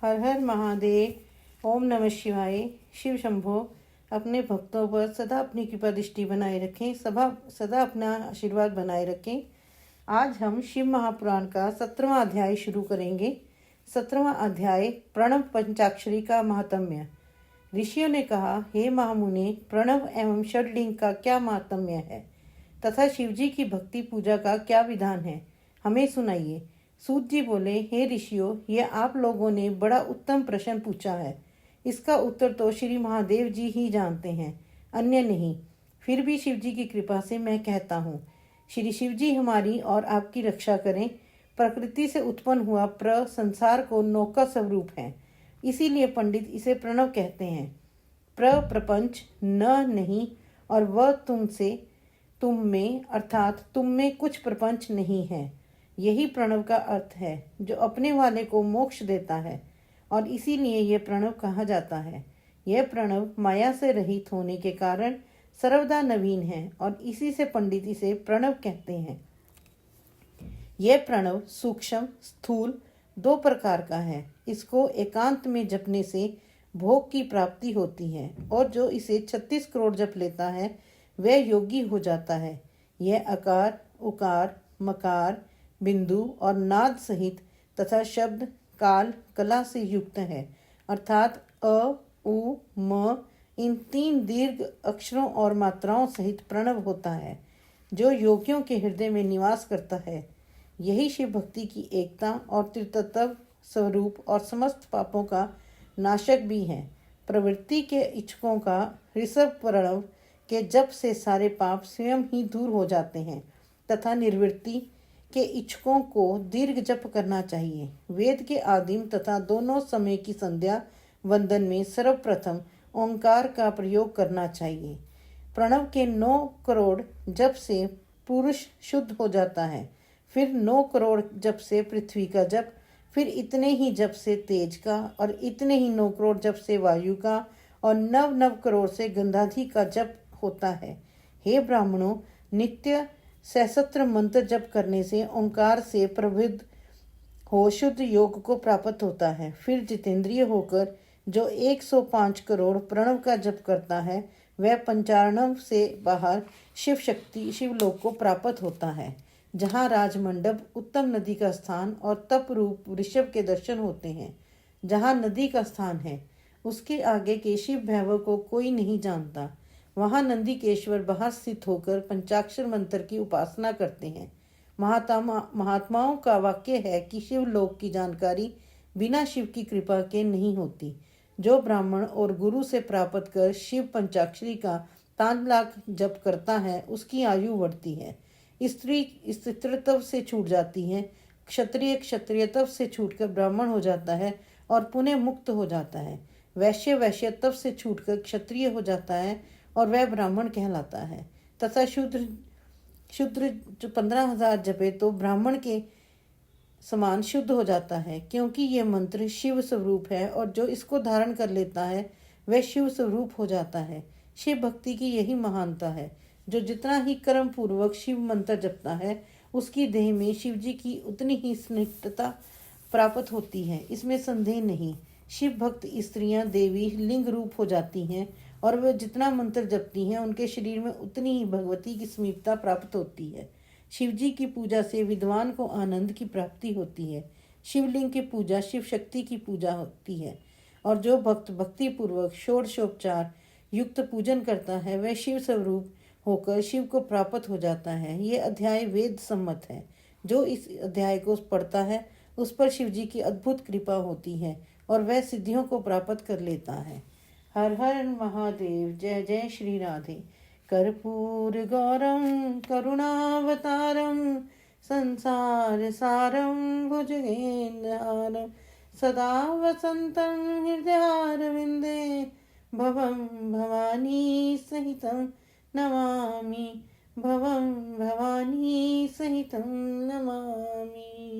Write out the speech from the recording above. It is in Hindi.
हर हर महादेव। ओम नमः शिवाय। शिव शंभो अपने भक्तों पर सदा अपनी कृपा दृष्टि बनाए रखें, सदा अपना आशीर्वाद बनाए रखें। आज हम शिव महापुराण का 17वां अध्याय शुरू करेंगे। 17वां अध्याय प्रणव पंचाक्षरी का महात्म्य। ऋषियों ने कहा, हे महामुने, प्रणव एवं षडलिंग का क्या महात्म्य है तथा शिवजी की भक्ति पूजा का क्या विधान है, हमें सुनाइए। सूत जी बोले, हे ऋषियों, ये आप लोगों ने बड़ा उत्तम प्रश्न पूछा है। इसका उत्तर तो श्री महादेव जी ही जानते हैं, अन्य नहीं। फिर भी शिव जी की कृपा से मैं कहता हूँ, श्री शिव जी हमारी और आपकी रक्षा करें। प्रकृति से उत्पन्न हुआ संसार को नौका स्वरूप है, इसीलिए पंडित इसे प्रणव कहते हैं। प्रपंच न नहीं और वह तुम में अर्थात तुम में कुछ प्रपंच नहीं है। यही प्रणव का अर्थ है, जो अपने वाले को मोक्ष देता है, और इसीलिए यह प्रणव कहा जाता है। यह प्रणव माया से रहित होने के कारण सर्वदा नवीन है, और इसी से पंडित इसे प्रणव कहते हैं। यह प्रणव सूक्ष्म स्थूल दो प्रकार का है। इसको एकांत में जपने से भोग की प्राप्ति होती है, और जो इसे 36 करोड़ जप लेता है वह योगी हो जाता है। यह अकार, उकार, मकार, बिंदु और नाद सहित तथा शब्द, काल, कला से युक्त है, अर्थात अ, उ, म इन 3 दीर्घ अक्षरों और मात्राओं सहित प्रणव होता है, जो योगियों के हृदय में निवास करता है। यही शिव भक्ति की एकता और त्रितत्व स्वरूप और समस्त पापों का नाशक भी है। प्रवृत्ति के इच्छुकों का ऋषभ प्रणव के जप से सारे पाप स्वयं ही दूर हो जाते हैं, तथा निर्वृत्ति के इच्छुकों को दीर्घ जप करना चाहिए। वेद के आदिम तथा दोनों समय की संध्या वंदन में सर्वप्रथम ओंकार का प्रयोग करना चाहिए। प्रणव के 9 करोड़ जप से पुरुष शुद्ध हो जाता है, फिर 9 करोड़ जप से पृथ्वी का जप, फिर इतने ही जप से तेज का, और इतने ही 9 करोड़ जप से वायु का, और 9 करोड़ से गंधाधि का जप होता है। हे ब्राह्मणों, नित्य सहस्त्र मंत्र जप करने से ओंकार से प्रवृद्ध हो शुद्ध योग को प्राप्त होता है। फिर जितेंद्रिय होकर जो 105 करोड़ प्रणव का जप करता है, वह पंचारणव से बाहर शिवलोक को प्राप्त होता है, जहाँ राजमंडप, उत्तम नदी का स्थान और तप रूप ऋषभ के दर्शन होते हैं। जहाँ नदी का स्थान है, उसके आगे के शिव भैरव को कोई नहीं जानता। वहाँ नंदीकेश्वर बाहर स्थित होकर पंचाक्षर मंत्र की उपासना करते हैं। महात्माओं का वाक्य है कि शिवलोक की जानकारी बिना शिव की कृपा के नहीं होती। जो ब्राह्मण और गुरु से प्राप्त कर शिव पंचाक्षरी का 5 लाख जप करता है, उसकी आयु बढ़ती है। स्त्री स्त्रीत्व से छूट जाती है, क्षत्रिय क्षत्रियत्व से छूटकर ब्राह्मण हो जाता है और पुनः मुक्त हो जाता है। वैश्य वैश्यत्व से छूटकर क्षत्रिय हो जाता है और वह ब्राह्मण कहलाता है। तथा शूद्र जो 15,000 जपे तो ब्राह्मण के समान शुद्ध हो जाता है, क्योंकि यह मंत्र शिव स्वरूप है, और जो इसको धारण कर लेता है वह शिव स्वरूप हो जाता है। शिव भक्ति की यही महानता है। जो जितना ही कर्म पूर्वक शिव मंत्र जपता है, उसकी देह में शिव जी की उतनी ही स्निग्धता प्राप्त होती है, इसमें संदेह नहीं। शिव भक्त स्त्रियां देवी लिंग रूप हो जाती हैं, और वे जितना मंत्र जपती हैं, उनके शरीर में उतनी ही भगवती की समीपता प्राप्त होती है। शिवजी की पूजा से विद्वान को आनंद की प्राप्ति होती है। शिवलिंग की पूजा शिव शक्ति की पूजा होती है, और जो भक्त भक्ति पूर्वक षोडशोपचार युक्त पूजन करता है, वह शिव स्वरूप होकर शिव को प्राप्त हो जाता है। ये अध्याय वेद सम्मत है। जो इस अध्याय को पढ़ता है, उस पर शिवजी की अद्भुत कृपा होती है, और वह सिद्धियों को प्राप्त कर लेता है। हर हर महादेव। जय जय श्री राधे। कर्पूर गौरम करुणावतारम संसार सारम भुजगेन्द्रहारम सदा वसंतम हृदयारविंदे भवम भवानी सहितं नमामि। भवम भवानी सहितं नमामि।